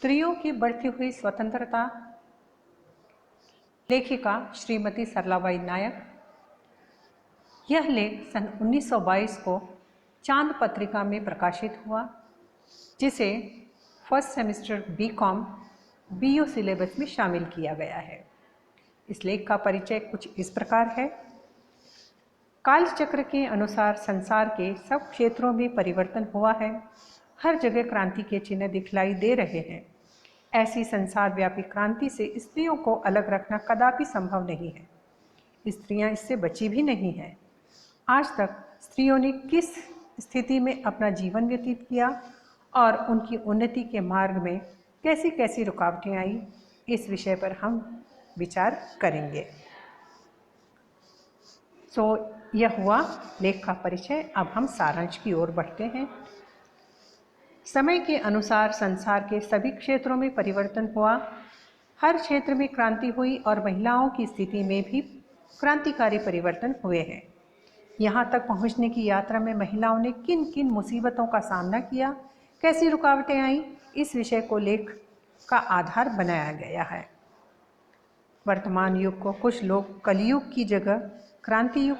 स्त्रियों की बढ़ती हुई स्वतंत्रता, लेखिका श्रीमती सरलाबाई नायक। यह लेख सन 1922 को चांद पत्रिका में प्रकाशित हुआ, जिसे फर्स्ट सेमेस्टर बीकॉम बीयू सिलेबस में शामिल किया गया है। इस लेख का परिचय कुछ इस प्रकार है। कालचक्र के अनुसार संसार के सब क्षेत्रों में परिवर्तन हुआ है। हर जगह क्रांति के चिन्ह दिखलाई दे रहे हैं। ऐसी संसार व्यापी क्रांति से स्त्रियों को अलग रखना कदापि संभव नहीं है। स्त्रियां इससे बची भी नहीं हैं। आज तक स्त्रियों ने किस स्थिति में अपना जीवन व्यतीत किया और उनकी उन्नति के मार्ग में कैसी कैसी रुकावटें आई, इस विषय पर हम विचार करेंगे। यह हुआ लेख का परिचय। अब हम सारांश की ओर बढ़ते हैं। समय के अनुसार संसार के सभी क्षेत्रों में परिवर्तन हुआ। हर क्षेत्र में क्रांति हुई और महिलाओं की स्थिति में भी क्रांतिकारी परिवर्तन हुए हैं। यहाँ तक पहुँचने की यात्रा में महिलाओं ने किन किन मुसीबतों का सामना किया, कैसी रुकावटें आईं, इस विषय को लेख का आधार बनाया गया है। वर्तमान युग को कुछ लोग कलयुग की जगह क्रांति युग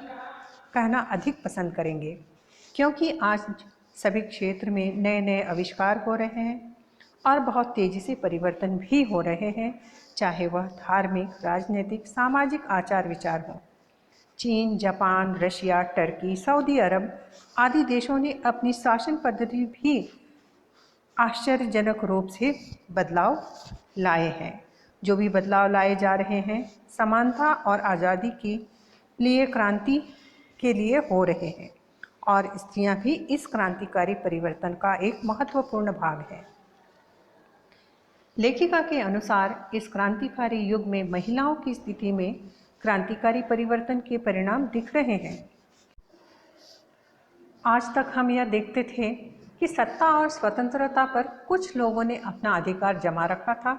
कहना अधिक पसंद करेंगे, क्योंकि आज सभी क्षेत्र में नए नए आविष्कार हो रहे हैं और बहुत तेज़ी से परिवर्तन भी हो रहे हैं, चाहे वह धार्मिक, राजनीतिक, सामाजिक आचार विचार हो। चीन, जापान, रशिया, टर्की, सऊदी अरब आदि देशों ने अपनी शासन पद्धति भी आश्चर्यजनक रूप से बदलाव लाए हैं। जो भी बदलाव लाए जा रहे हैं, समानता और आज़ादी के लिए, क्रांति के लिए हो रहे हैं और स्त्रियां भी इस क्रांतिकारी परिवर्तन का एक महत्वपूर्ण भाग है। लेखिका के अनुसार इस क्रांतिकारी युग में महिलाओं की स्थिति में क्रांतिकारी परिवर्तन के परिणाम दिख रहे हैं। आज तक हम यह देखते थे कि सत्ता और स्वतंत्रता पर कुछ लोगों ने अपना अधिकार जमा रखा था,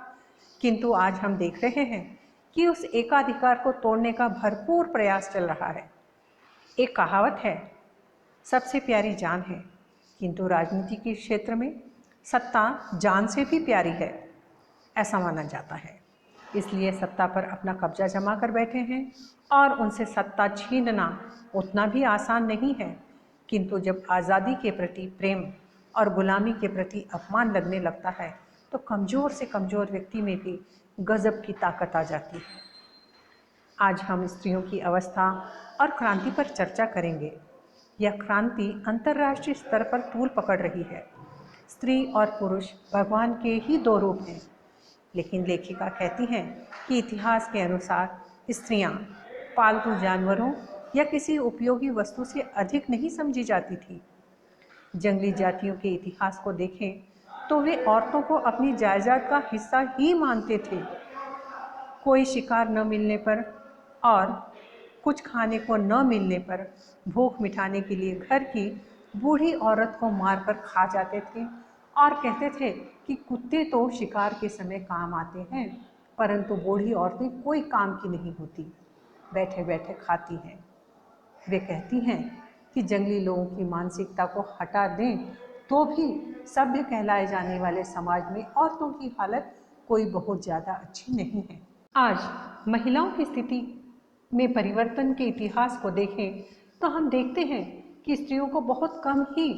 किंतु आज हम देख रहे हैं कि उस एकाधिकार को तोड़ने का भरपूर प्रयास चल रहा है। एक कहावत है, सबसे प्यारी जान है, किंतु राजनीति के क्षेत्र में सत्ता जान से भी प्यारी है, ऐसा माना जाता है। इसलिए सत्ता पर अपना कब्जा जमा कर बैठे हैं और उनसे सत्ता छीनना उतना भी आसान नहीं है। किंतु जब आज़ादी के प्रति प्रेम और गुलामी के प्रति अपमान लगने लगता है, तो कमज़ोर से कमज़ोर व्यक्ति में भी गजब की ताकत आ जाती है। आज हम स्त्रियों की अवस्था और क्रांति पर चर्चा करेंगे। यह क्रांति अंतर्राष्ट्रीय स्तर पर तूल पकड़ रही है। स्त्री और पुरुष भगवान के ही दो रूप हैं, लेकिन लेखिका कहती हैं कि इतिहास के अनुसार स्त्रियां पालतू जानवरों या किसी उपयोगी वस्तु से अधिक नहीं समझी जाती थी। जंगली जातियों के इतिहास को देखें तो वे औरतों को अपनी जायदाद का हिस्सा ही मानते थे। कोई शिकार न मिलने पर और कुछ खाने को न मिलने पर भूख मिटाने के लिए घर की बूढ़ी औरत को मारकर खा जाते थे और कहते थे कि कुत्ते तो शिकार के समय काम आते हैं, परंतु बूढ़ी औरतें कोई काम की नहीं होती, बैठे बैठे खाती हैं। वे कहती हैं कि जंगली लोगों की मानसिकता को हटा दें तो भी सभ्य कहलाए जाने वाले समाज में औरतों की हालत कोई बहुत ज़्यादा अच्छी नहीं है। आज महिलाओं की स्थिति में परिवर्तन के इतिहास को देखें तो हम देखते हैं कि स्त्रियों को बहुत कम ही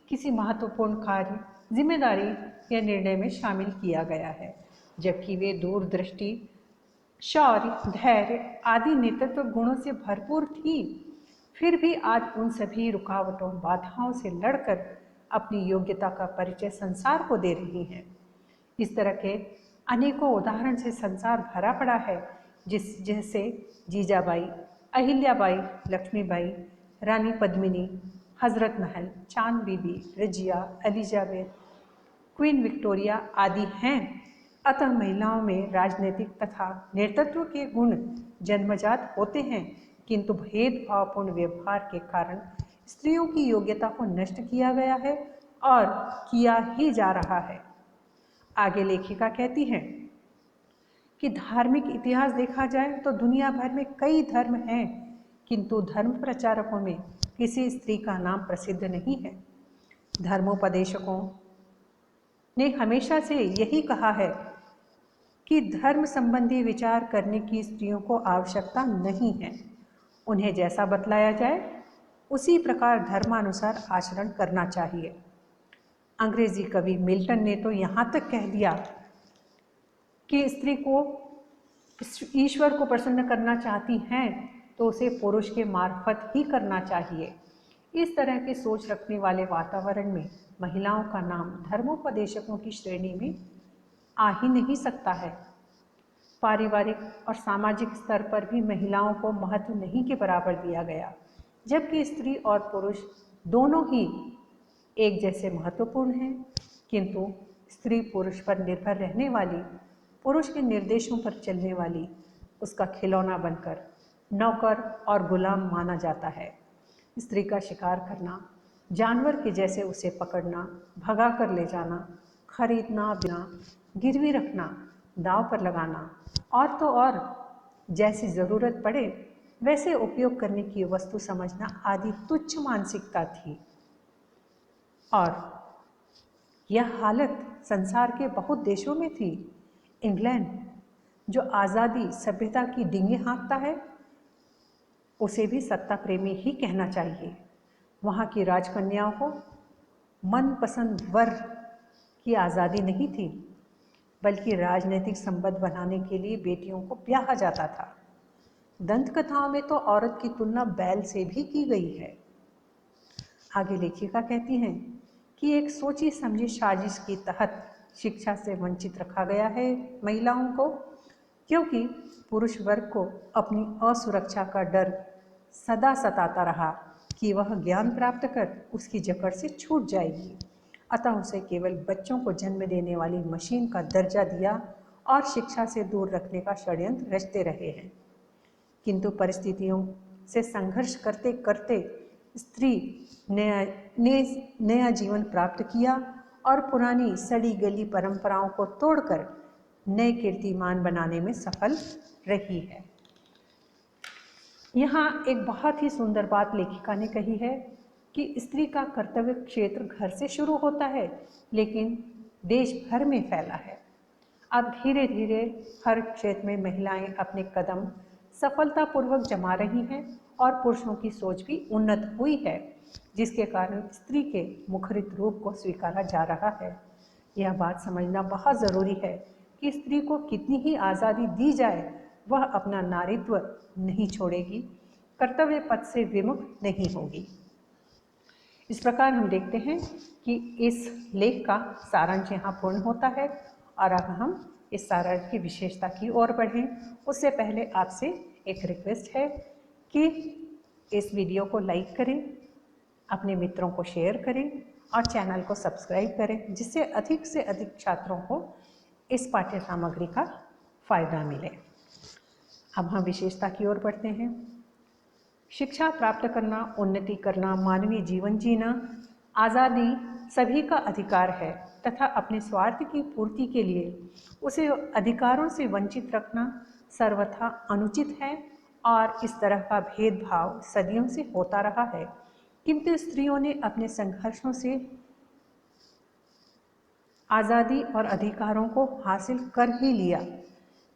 किसी महत्वपूर्ण कार्य, जिम्मेदारी या निर्णय में शामिल किया गया है, जबकि वे दूरदृष्टि, शौर्य, धैर्य आदि नेतृत्व गुणों से भरपूर थी। फिर भी आज उन सभी रुकावटों, बाधाओं से लड़कर अपनी योग्यता का परिचय संसार को दे रही हैं। इस तरह के अनेकों उदाहरण से संसार भरा पड़ा है, जैसे जीजाबाई, अहिल्याबाई, लक्ष्मीबाई, रानी पद्मिनी, हजरत महल, चांद बीबी, रजिया, एलिजाबेथ, क्वीन विक्टोरिया आदि हैं। अतः महिलाओं में राजनीतिक तथा नेतृत्व के गुण जन्मजात होते हैं, किंतु भेदभावपूर्ण व्यवहार के कारण स्त्रियों की योग्यता को नष्ट किया गया है और किया ही जा रहा है। आगे लेखिका कहती हैं कि धार्मिक इतिहास देखा जाए तो दुनिया भर में कई धर्म हैं, किंतु धर्म प्रचारकों में किसी स्त्री का नाम प्रसिद्ध नहीं है। धर्मोपदेशकों ने हमेशा से यही कहा है कि धर्म संबंधी विचार करने की स्त्रियों को आवश्यकता नहीं है। उन्हें जैसा बतलाया जाए उसी प्रकार धर्मानुसार आचरण करना चाहिए। अंग्रेजी कवि मिल्टन ने तो यहाँ तक कह दिया कि स्त्री को ईश्वर को प्रसन्न करना चाहती हैं तो उसे पुरुष के मार्फत ही करना चाहिए। इस तरह की सोच रखने वाले वातावरण में महिलाओं का नाम धर्मोपदेशकों की श्रेणी में आ ही नहीं सकता है। पारिवारिक और सामाजिक स्तर पर भी महिलाओं को महत्व नहीं के बराबर दिया गया, जबकि स्त्री और पुरुष दोनों ही एक जैसे महत्वपूर्ण हैं। किंतु स्त्री पुरुष पर निर्भर रहने वाली, पुरुष के निर्देशों पर चलने वाली, उसका खिलौना बनकर नौकर और गुलाम माना जाता है। स्त्री का शिकार करना, जानवर के जैसे उसे पकड़ना, भगा कर ले जाना, खरीदना, बिना गिरवी रखना, दांव पर लगाना और तो और जैसी ज़रूरत पड़े वैसे उपयोग करने की वस्तु समझना आदि तुच्छ मानसिकता थी। और यह हालत संसार के बहुत देशों में थी। इंग्लैंड, जो आज़ादी सभ्यता की डींगे हाँकता है, उसे भी सत्ता प्रेमी ही कहना चाहिए। वहाँ की राजकन्याओं को मनपसंद वर की आज़ादी नहीं थी, बल्कि राजनीतिक संबंध बनाने के लिए बेटियों को ब्याहा जाता था। दंतकथाओं में तो औरत की तुलना बैल से भी की गई है। आगे लेखिका कहती हैं कि एक सोची समझी साजिश के तहत शिक्षा से वंचित रखा गया है महिलाओं को, क्योंकि पुरुष वर्ग को अपनी असुरक्षा का डर सदा सताता रहा कि वह ज्ञान प्राप्त कर उसकी जकड़ से छूट जाएगी। अतः उसे केवल बच्चों को जन्म देने वाली मशीन का दर्जा दिया और शिक्षा से दूर रखने का षड्यंत्र रचते रहे हैं। किंतु परिस्थितियों से संघर्ष करते करते स्त्री ने नया जीवन प्राप्त किया और पुरानी सड़ी गली परंपराओं को तोड़कर नए कीर्तिमान बनाने में सफल रही है। यहाँ एक बहुत ही सुंदर बात लेखिका ने कही है कि स्त्री का कर्तव्य क्षेत्र घर से शुरू होता है, लेकिन देश भर में फैला है। अब धीरे धीरे हर क्षेत्र में महिलाएं अपने कदम सफलतापूर्वक जमा रही हैं और पुरुषों की सोच भी उन्नत हुई है, जिसके कारण स्त्री के मुखरित रूप को स्वीकारा जा रहा है। यह बात समझना बहुत ज़रूरी है कि स्त्री को कितनी ही आज़ादी दी जाए, वह अपना नारीत्व नहीं छोड़ेगी, कर्तव्य पथ से विमुख नहीं होगी। इस प्रकार हम देखते हैं कि इस लेख का सारांश यहाँ पूर्ण होता है। और अब हम इस सारांश की विशेषता की ओर बढ़ें, उससे पहले आपसे एक रिक्वेस्ट है कि इस वीडियो को लाइक करें, अपने मित्रों को शेयर करें और चैनल को सब्सक्राइब करें, जिससे अधिक से अधिक छात्रों को इस पाठ्य सामग्री का फायदा मिले। अब हम विशेषता की ओर बढ़ते हैं। शिक्षा प्राप्त करना, उन्नति करना, मानवीय जीवन जीना, आज़ादी सभी का अधिकार है तथा अपने स्वार्थ की पूर्ति के लिए उसे अधिकारों से वंचित रखना सर्वथा अनुचित है। और इस तरह का भेदभाव सदियों से होता रहा है, किंतु स्त्रियों ने अपने संघर्षों से आज़ादी और अधिकारों को हासिल कर ही लिया,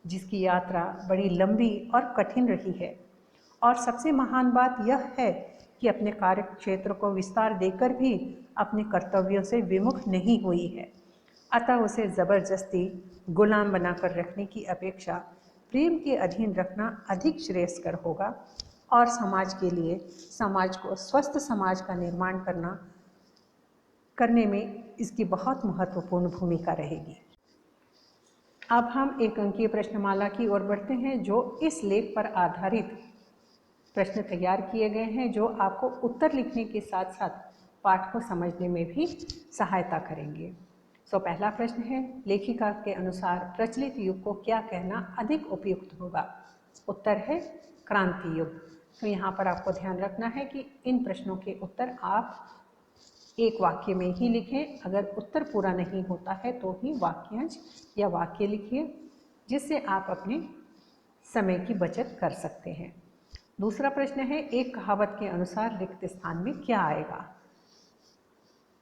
जिसकी यात्रा बड़ी लंबी और कठिन रही है। और सबसे महान बात यह है कि अपने कार्य क्षेत्र को विस्तार देकर भी अपने कर्तव्यों से विमुख नहीं हुई है। अतः उसे ज़बरदस्ती गुलाम बनाकर रखने की अपेक्षा प्रेम के अधीन रखना अधिक श्रेयस्कर होगा और समाज के लिए, समाज को स्वस्थ समाज का निर्माण करने में इसकी बहुत महत्वपूर्ण भूमिका रहेगी। अब हम एक अंकीय प्रश्नमाला की ओर बढ़ते हैं, जो इस लेख पर आधारित प्रश्न तैयार किए गए हैं, जो आपको उत्तर लिखने के साथ साथ पाठ को समझने में भी सहायता करेंगे। पहला प्रश्न है, लेखिका के अनुसार प्रचलित युग को क्या कहना अधिक उपयुक्त होगा? उत्तर है क्रांति युग। तो यहाँ पर आपको ध्यान रखना है कि इन प्रश्नों के उत्तर आप एक वाक्य में ही लिखें। अगर उत्तर पूरा नहीं होता है तो ही वाक्यांश या वाक्य लिखिए, जिससे आप अपने समय की बचत कर सकते हैं। दूसरा प्रश्न है, एक कहावत के अनुसार रिक्त स्थान में क्या आएगा?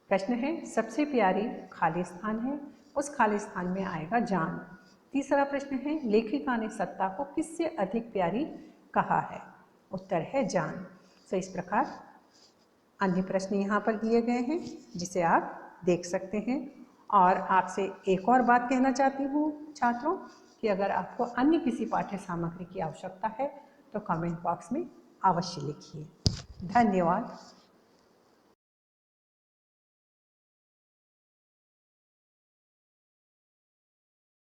प्रश्न है, सबसे प्यारी खाली स्थान है, उस खाली स्थान में आएगा जान। तीसरा प्रश्न है, लेखिका ने सत्ता को किससे अधिक प्यारी कहा है? उत्तर है जान। तो इस प्रकार अन्य प्रश्न यहाँ पर दिए गए हैं जिसे आप देख सकते हैं। और आपसे एक और बात कहना चाहती हूँ छात्रों कि अगर आपको अन्य किसी पाठ्य सामग्री की आवश्यकता है तो कमेंट बॉक्स में अवश्य लिखिए। धन्यवाद।